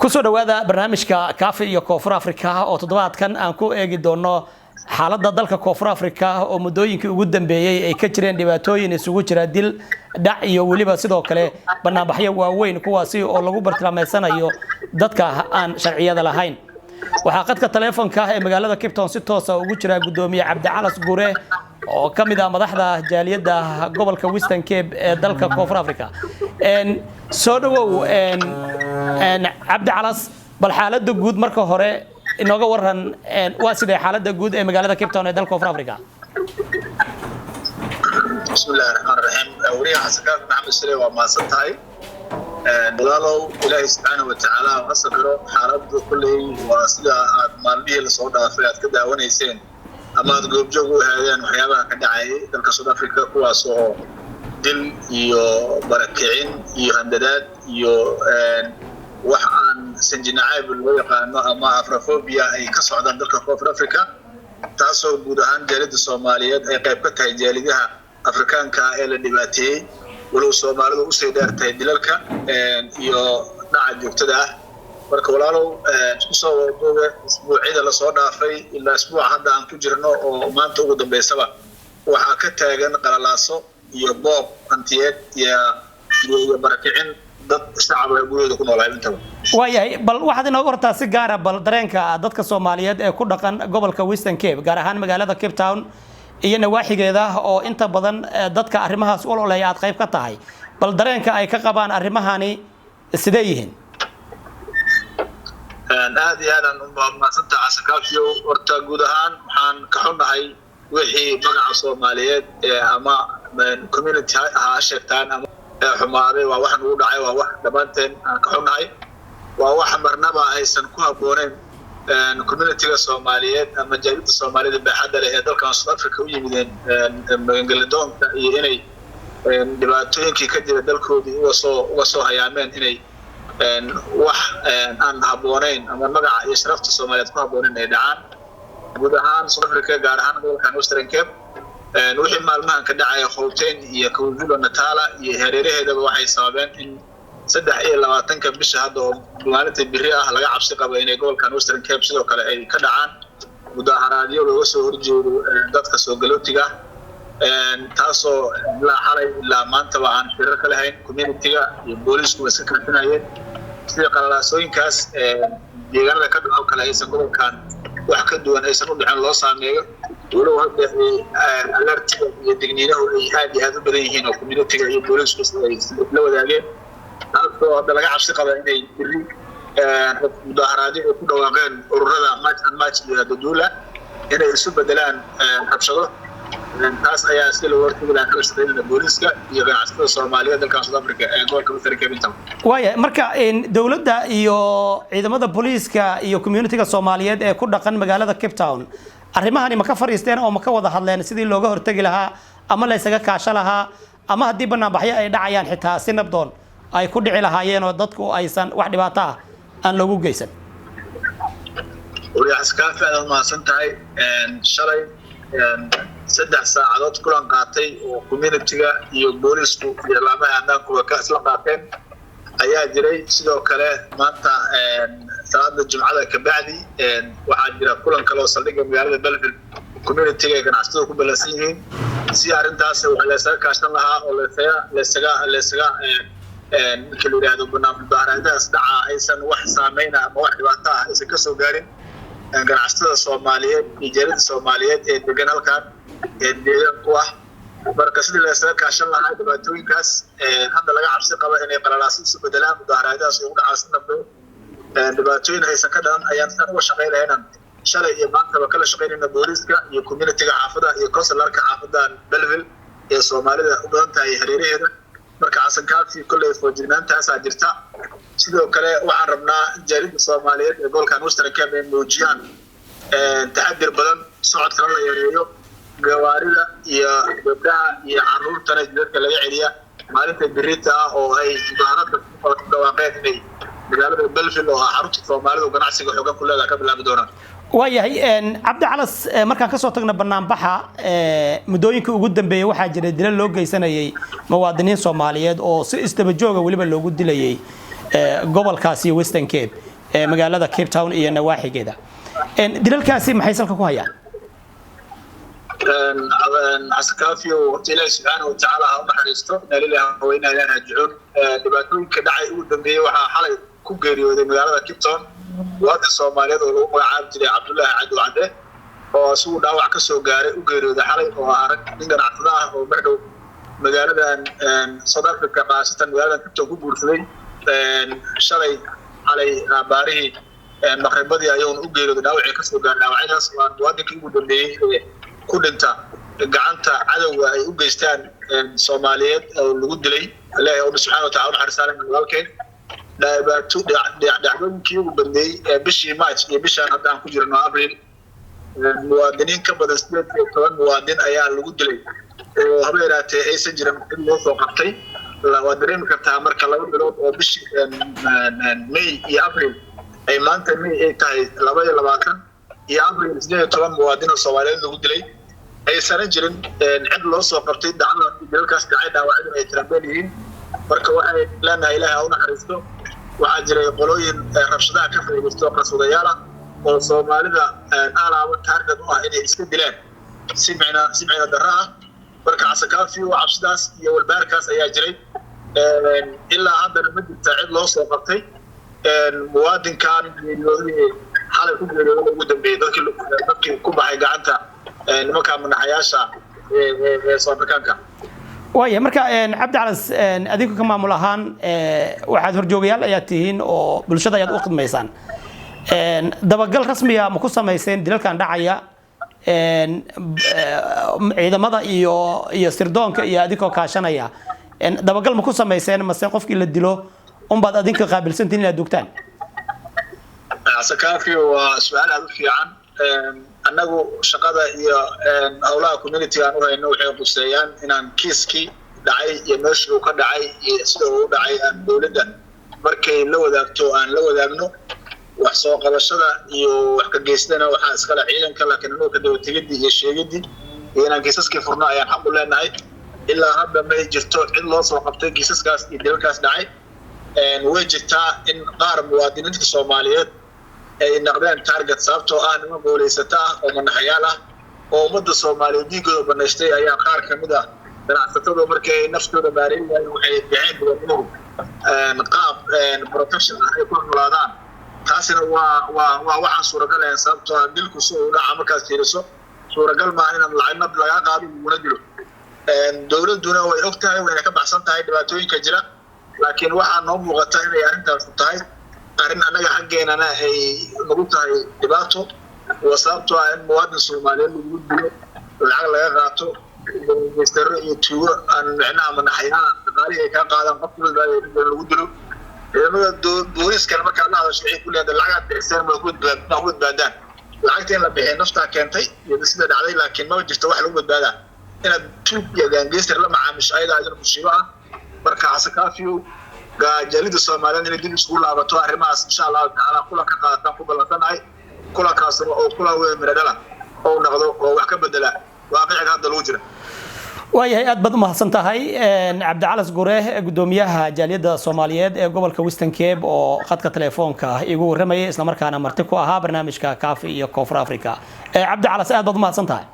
kusoo dhawaada barnaamijka Kaafi iyo Koonfur Afrika oo toddobaadkan aan ku eegi doono xaaladda dalka Koonfur Afrika oo muddooyinkii ugu dambeeyay ay ka jireen dhibaatooyin isugu jira dil dhac iyo waliba sidoo kale barnaamijyo waaweyn kuwaasi oo lagu bartilmaameedsanayo dadka aan sharciyada lahayn. waxaa qadka telefoonka ee magaalada Cape Town si toos ah ugu jira gudoomiye Cabdicalas Gure oo kamid ah madaxda jaaliyadda gobolka Western Cape ee dalka Koonfur Afrika. soo dhawow Cabdicalas bal xaaladda guud marka hore inooga waran waa sidee xaaladda guud ee magaalada Cape Town ee dalka Koonfur Afrika. bismillahirrahmanirrahim awriya xasakaad maxamed sare waa maasantahay walaalow ilaahay subhanahu wa ta'ala wasabiro xaaladda kulay waa sida aad maalmihii la soo dhaafay aad ka daawanayseen ama aad goobjoog u ahaadeen waxyaabaha ka dhacay dalka South Africa kuwaas oo dil iyo barakicin iyo handadaad iyo wax aan sanjinaayb loo yaqaano ama afrophobia ay ka socdaan dalka South Africa taasoo guud ahaan jaaliyadda Soomaaliyeed ay qayb ka tahay jaaliyadaha Afrikaanka ee la dhibaateeyay walow Soomaalidu u sii dheertay dilalka iyo dhaca joogtada ah marka walaalow isku soo wada isbuucida la soo dhaafay ilaa isbuuc hadda aan ku jirno oo maanta ugu dambeysaba waxa ka taagan qalalaaso iyo boob antiyeed iyo barakicin dad shacabka guriyada ku noolaa inta waayahay bal waxaad inooga hortaa si gaar ah bal dareenka dadka Soomaaliyeed ee ku dhaqan gobolka Western Cape gaar ahaan magaalada Cape Town iyo nawaaxigeeda oo inta badan dadka arrimahaas u ololaya aad qayb ka tahay bal dareenka ay ka qabaan arrimahani sidee yihiin aad iyo aad aan maasanta asakaafiyo horta guud ahaan waxaan ka xunahay wixii magaca Soomaaliyeed ama community ha sheegtaan ama xumaaday waa wax ugu dhacay waa wax dhamaanteen aan ka xunahay waa wax marnaba aysan ku habooneen community-ga Soomaaliyeed ama jaaliyadda Soomaalida baaxadda leh ee dalka South Africa u yimideen Ingiriiska iyo inay dhibaatooyinkii ka jira dalkoodii uga soo hayaameen inay wax aan habboonayn ama magaca iyo sharafta Soomaaliyeed ku habboonayn ay dhacaan guud ahaan South Africa gaar ahaan gobolka Western Cape wixii maalmahan ka dhacay Gauteng iyo KwaZulu-Natal iyo hareeraheedaba waxay sababeen in 23 bisha hadda oo maalinta biri ah laga cabsi qabo inay gobolka Western Cape sidoo kale ay ka dhacaan mudaharaadyo looga soo horjeedo dadka soo galootiga taasoo la xalay ilaa maanta aan firar ka lahayn community-ga iyo booliisku way iska kaashanayeen sida qalaasooyinkaas deegaanada ka dhaco kale aysan gobolkan wax ka duwan aysan u dhicin loo saameeyo walow hadda alertiga iyo digniinahu ay aad u badan yihiin oo community-ga iyo booliisku ay la wadaageen taasoo hadda laga cabsi qaba inay biri mudaharaadyo ay ku dhawaaqeen ururada match iyo dadula inay isu bedelaan rabshado taas ayaa si loo warqabay kala shaqeynta booliiska iyo ganacsatada Soomaaliyeed dalka South Africa ee gobolka Western Cape inta waayahay marka dawladda iyo ciidamada booliiska iyo community-ga Soomaaliyeed ee ku dhaqan magaalada Cape Town arrimahani ma ka fariisteen oo ma ka wada hadleen sidii looga hortagi lahaa ama la isaga kaasha lahaa ama haddii barnaamijyo ay dhacayaan xitaa si nabdoon ay ku dhici lahaayeen oo dadku aysan wax dhibaato ah aan lagu geysan wariyaha iskaafaada ma santahay shalay 3 saacadood kulan qaatay oo community-ga iyo booliisku iyo laamaha ammaanku ka isla qaateen ayaa jiray sidoo kale maanta salaada jumcada ka bacdi waxaa jira kulan kale oo saldhigga magaalada Belfast community-ga ganacsatada ku balansan yihiin si arrintaas waxa la isaga kaashan lahaa oo la isaga kala yiraahdo barnaamijyadaas dhaca aysan wax saameyn ama wax dhibaato ah aysan ka soo gaarin ganacsatada Soomaaliyeed iyo jaaliyadda Soomaaliyeed ee degan halkan ee deegaanku ah marka sidii la isaga kaashan lahaa dhibaatooyinkaas hadda laga cabsi qabo inay qalalaasi isu bedelaan mudaharaadaas ugu dhacaysan dambe dhibaatooyin aysan ka dhalan ayaan san uga shaqeynayaan shalay iyo maanta kala shaqeynayna booliiska iyo community-ga xaafada iyo consularka xaafadan Belville ee Soomaalida u badan tahay hareeraheeda marka asan kaafi kulay foojignaantaas jirta sidoo kale waxaan rabnaa jaaliyadda Soomaaliyeed ee gobolka Western Cape ay muujiyaan taxadir badan socodka la yareeyo gawaarida iyo gabdhaha iyo carruurtana dadka laga celiya maalinta birita oo ay mudaharaadka ku dhawaaqeen inay magaalada Belfast oo xarunta Soomaalidu ganacsiga xooggan ku leedahay ka bilaabi doonaan waayahay Cabdicalas markaan ka soo tagno barnaamijka muddooyinkii ugu dambeeyay waxaa jiray dilal loo geysanayay muwaadiniin Soomaaliyeed oo si isdaba jooga waliba loogu dilayay gobolkaasi Western Cape magaalada Cape Town iyo nawaaxigeeda dilalkaasi maxay salka ku hayaan عسكافي وإلهي سبحانه وتعالى هم حريستو نالله وإنا إلى راجعون دباتون كدعي ودنبيه وحا حلي كوغيريو دي مغالada Cape Town wada Soomaaliyeed oo lagu magacaab jiray Cabdullaahi Cadu Cade oo suu dhaawac ka soo gaaray u geeriyooday xalay oo arag nin ganacsatada ah oo madhow magaaladan South Africa qaasatan magaalada Cape Town ku guursaday shalay xalay baarihi maqribadii ayuu u geeriyooday dhaawac ka soo gaaray dhaawacaas waa wadankii ugu dambeeyay ku dhinta gacanta cadawga ay u geystaan Soomaaliyeed oo lagu dilay Ilaahay subhanahu wa ta'ala xarisaanay walaalkeen dhacdooyinkii ugu dambeeyay bishii March iyo bishaan haddaan ku jirno April muwaadiniin ka badan 18 muwaadin ayaa lagu dilay oo habeeraatee aysan jirin in loo soo qabtay waa dareemi kartaa marka laba bilood oo bishii May iyo April ay maanta May ay tahay 22 iyo April 18 muwaadin oo Soomaaliyeed lagu dilay ay saran jirin cid loo soo qabtay dacwada dilkaas dhacay dhaawacyo ay tirabeen yihiin marka waxay leenahay Ilaahay u naxariisto waxa jiray qolooyin rabshadaha ka faa'iideysto qaswadayaal oo Soomaalida alaabo taargad u ah inay iska dilaan simcina daraa marka Asakaafi oo cabsidaas iyo walbaarkaas ayaa jiray ilaa hadda ma jirta cid loo soo qabtay muwaadinkan geeriyooday xalay ku geeriyooday ugu dambeeyay dadkii ku baxay gacanta nimanka madaxayaasha ee Soomaaliya waaye marka Cabdi Calas adigu ka maamul ahaan waxaad horjoogayaal ayaa tihiin oo bulshada ayaad u khidmaysaan dabagal rasmi ah ma ku sameyseen dilalkan dhacaya ciidamada iyo sirdoonka iyo adinkoo kaashanaya dabagal ma ku sameyseen mase qofkii la dilo baad adinka qaabilsantiin inaad dugtaan Asakaafi waa su'aal aad u fiican annagu shaqada iyo hawlaha community aan u hayno waxay quseeyaan inaan kiiskii dhacay iyo meeshii uu ka dhacay iyo sida uu dhacay aan dawladda markay la wadaagto aan la wadaagno wax soo qabashada iyo wax ka geystana waxa iska la ciidanka laakiin inuu ka dawo tigidii iyo sheegidii iyo inaan kiisaskii furno ayaan xaq u leenahay ilaa hadda ma jirto cid loo soo qabtay kiisaskaas iyo dilalkaas dhacay way jirtaa in qaar muwaadiniinta Soomaaliyeed ay naqdeen target sababtoo ah niman gooleysata oo madaxyaal ah oo ummadda Soomaaliyeed diigooda banaystay ayaa qaar kamid ah ganacsatada markay naftooda maareeyeen waxay bixeen qaab protection ay ku noolaadaan taasina waa waxaan suuragal ah sababtoo ah dilku soo dhaca markaas fiiriso suuragal ma in lacag laga qaado una dilo dawladuna way ogtahay way ka baxsan tahay dhibaatooyinka jira laakiin waxa noo muuqata inay arrintaas tahay arin anaga xageena ay ugu tahay dhibaato wasabto aan muwaadin Soomaaliyeed lagu dilo lacag laga qaato ministero iyo tuugo aan macnaha madaxyada dhaqaale ay ka qaadaan qof walba lagu dilo ciidamada booliska marka la hadasho waxay ku leedahay lacag bixisay ma ku badbaadaan lacagta la bixin nafta keentay iyo sida dhacday laakiin ma jirto wax lagu badbaadaa inaad tuug iyo gangster la macaamish ayada ajir mushiba marka Asakaafi جاليد الصوماليين اللي دين سكول لابتو arrimaas insha Allah taala kula ka qaatan ku balantanahay kula kaas oo kula weyn miradala oo naqdo oo wax ka bedela waaqiciga hadda loo jira waayahay aad bad mahadsan tahay Cabdi Calas Gure gudoomiyaha jaaliyada Soomaaliyeed ee gobolka Western Cape oo khadka telefoonka igu waramayay isla markaana marti ku ahaa barnaamijka Kaafi iyo Koonfur Afrika Cabdi Calas aad bad mahadsan tahay